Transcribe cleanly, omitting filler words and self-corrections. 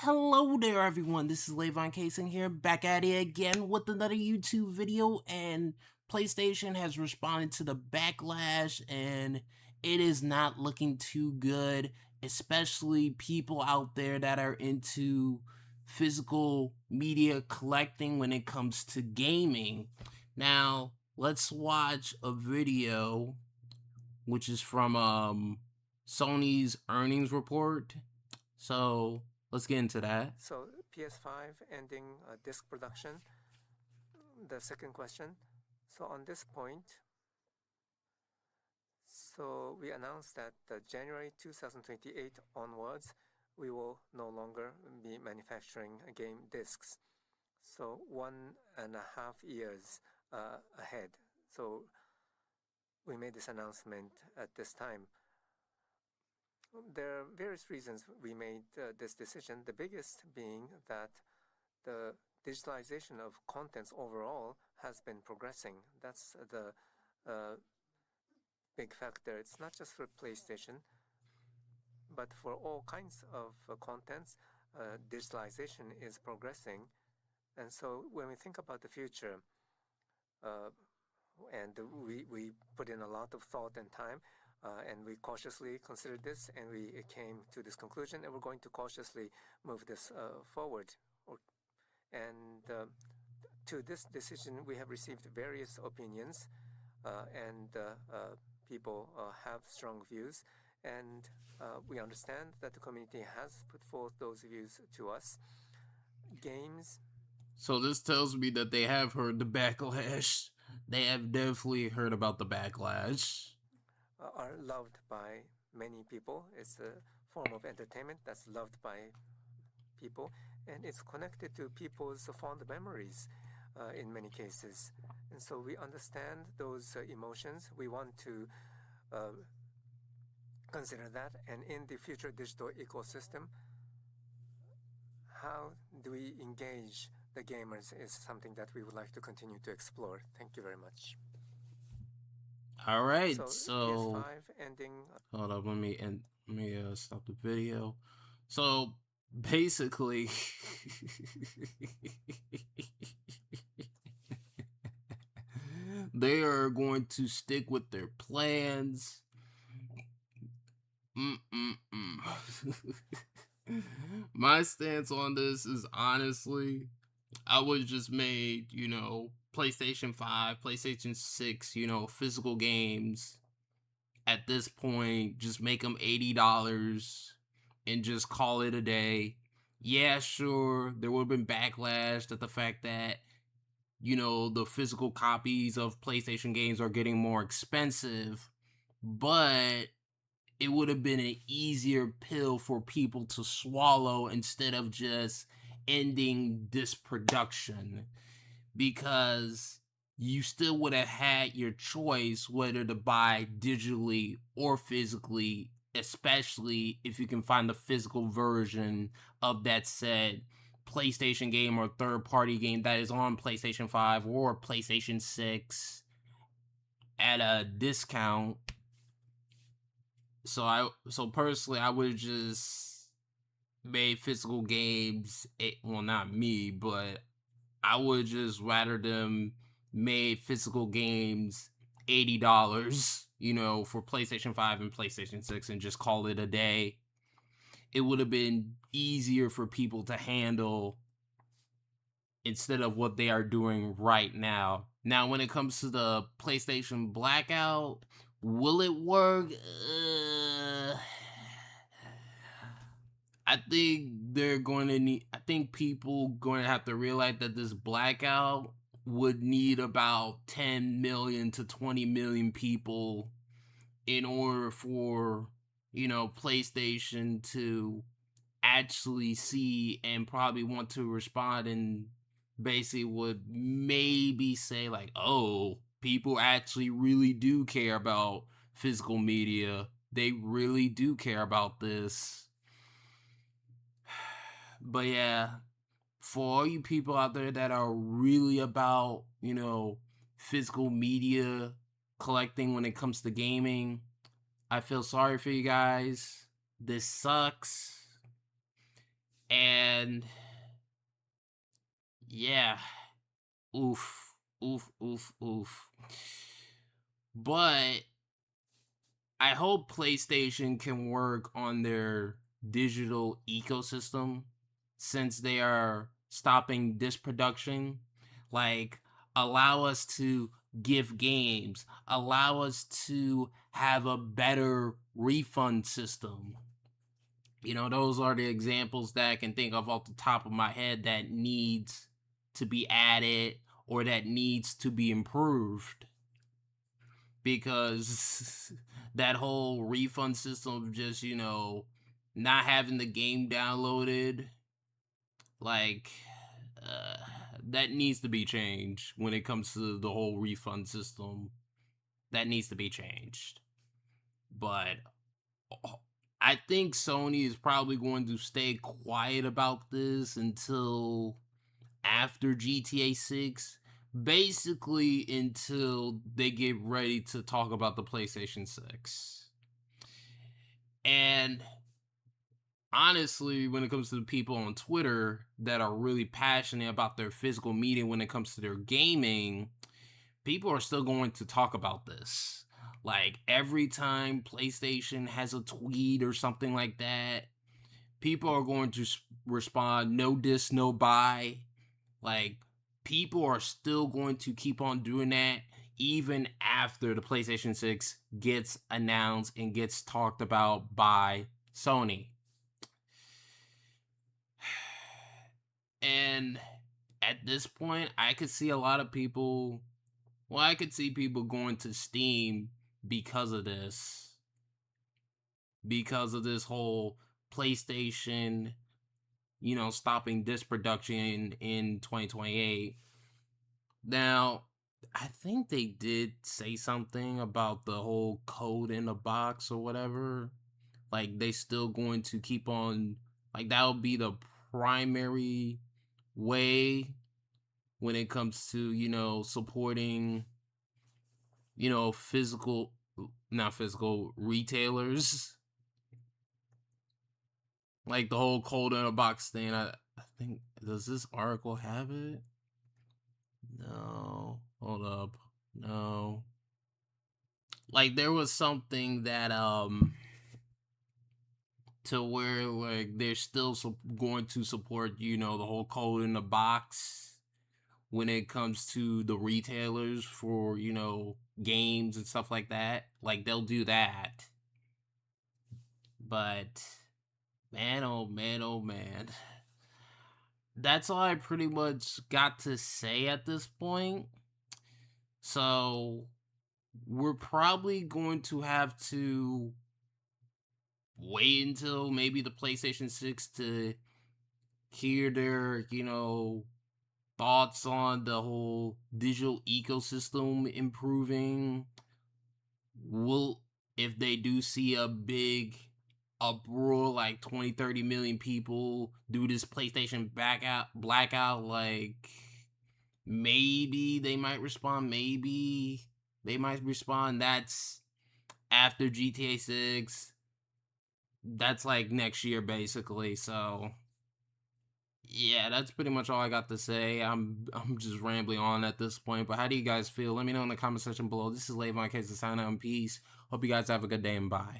Hello there everyone, this is lavoncason here, back at it again with another YouTube video, and PlayStation has responded to the backlash and it is not looking too good, especially people out there that are into physical media collecting when it comes to gaming. Now, let's watch a video which is from Sony's earnings report. So let's get into that. So PS5 ending disc production. The second question. So on this point, so we announced that January 2028 onwards, we will no longer be manufacturing game discs. So 1.5 years ahead. So we made this announcement at this time. There are various reasons we made this decision, the biggest being that the digitalization of contents overall has been progressing. That's the big factor. It's not just for PlayStation, but for all kinds of contents, digitalization is progressing. And so when we think about the future, and we put in a lot of thought and time, and we cautiously considered this, and we came to this conclusion, and we're going to cautiously move this forward. And to this decision, we have received various opinions, and people have strong views, and we understand that the community has put forth those views to us. Games. So this tells me that they have heard the backlash. They have definitely heard about the backlash. Are loved by many people. It's a form of entertainment that's loved by people, and it's connected to people's fond memories in many cases. And so we understand those emotions. We want to consider that, and in the future digital ecosystem, how do we engage the gamers is something that we would like to continue to explore. Thank you very much. All right, so PS5 ending. Hold up, let me stop the video. So basically, they are going to stick with their plans. My stance on this is, honestly, I would just made, PlayStation 5, PlayStation 6, physical games. At this point, just make them $80 and just call it a day. Yeah, sure, there would have been backlash at the fact that, the physical copies of PlayStation games are getting more expensive, but it would have been an easier pill for people to swallow instead of just ending this production, because you still would have had your choice whether to buy digitally or physically, especially if you can find the physical version of that said PlayStation game or third-party game that is on PlayStation 5 or PlayStation 6 at a discount. So personally, I would just made physical games. Well, not me, but I would just rather them made physical games $80, for PlayStation 5 and PlayStation 6 and just call it a day. It would have been easier for people to handle instead of what they are doing right now. Now, when it comes to the PlayStation blackout, will it work? I think they're going to need, I think people going to have to realize that this blackout would need about 10 million to 20 million people in order for, PlayStation to actually see and probably want to respond, and basically would maybe say like, oh, people actually really do care about physical media. They really do care about this. But yeah, for all you people out there that are really about, physical media collecting when it comes to gaming, I feel sorry for you guys. This sucks. And And yeah, oof, oof, oof, oof. But I hope PlayStation can work on their digital ecosystem since they are stopping this production. Like, allow us to give games, allow us to have a better refund system. Those are the examples that I can think of off the top of my head that needs to be added or that needs to be improved, because that whole refund system of just not having the game downloaded, like, uh, that needs to be changed. When it comes to the whole refund system, that needs to be changed. But I think Sony is probably going to stay quiet about this until after GTA 6, basically until they get ready to talk about the PlayStation 6. And honestly, when it comes to the people on Twitter that are really passionate about their physical media when it comes to their gaming, people are still going to talk about this. Like, every time PlayStation has a tweet or something like that, people are going to respond, no diss, no buy. Like, people are still going to keep on doing that even after the PlayStation 6 gets announced and gets talked about by Sony. And at this point, I could see a lot of people. Well, I could see people going to Steam because of this. Because of this whole PlayStation, stopping this production in 2028. Now, I think they did say something about the whole code in the box or whatever. Like, they still going to keep on, like, that would be the primary way when it comes to, supporting, physical, not physical, retailers. Like, the whole code in a box thing. I think, does this article have it? No. Hold up. No. Like, there was something that to where, like, they're still going to support the whole code in the box when it comes to the retailers for games and stuff like that. Like, they'll do that. But man, oh man, oh man, that's all I pretty much got to say at this point. So we're probably going to have to wait until maybe the PlayStation 6 to hear their, thoughts on the whole digital ecosystem improving. Will, if they do see a big uproar, like 20, 30 million people do this PlayStation blackout, like, maybe they might respond, maybe they might respond. That's after GTA 6. That's like next year, basically. So yeah, that's pretty much all I got to say. I'm just rambling on at this point. But how do you guys feel? Let me know in the comment section below. This is lavoncason signing out, and peace. Hope you guys have a good day, and bye.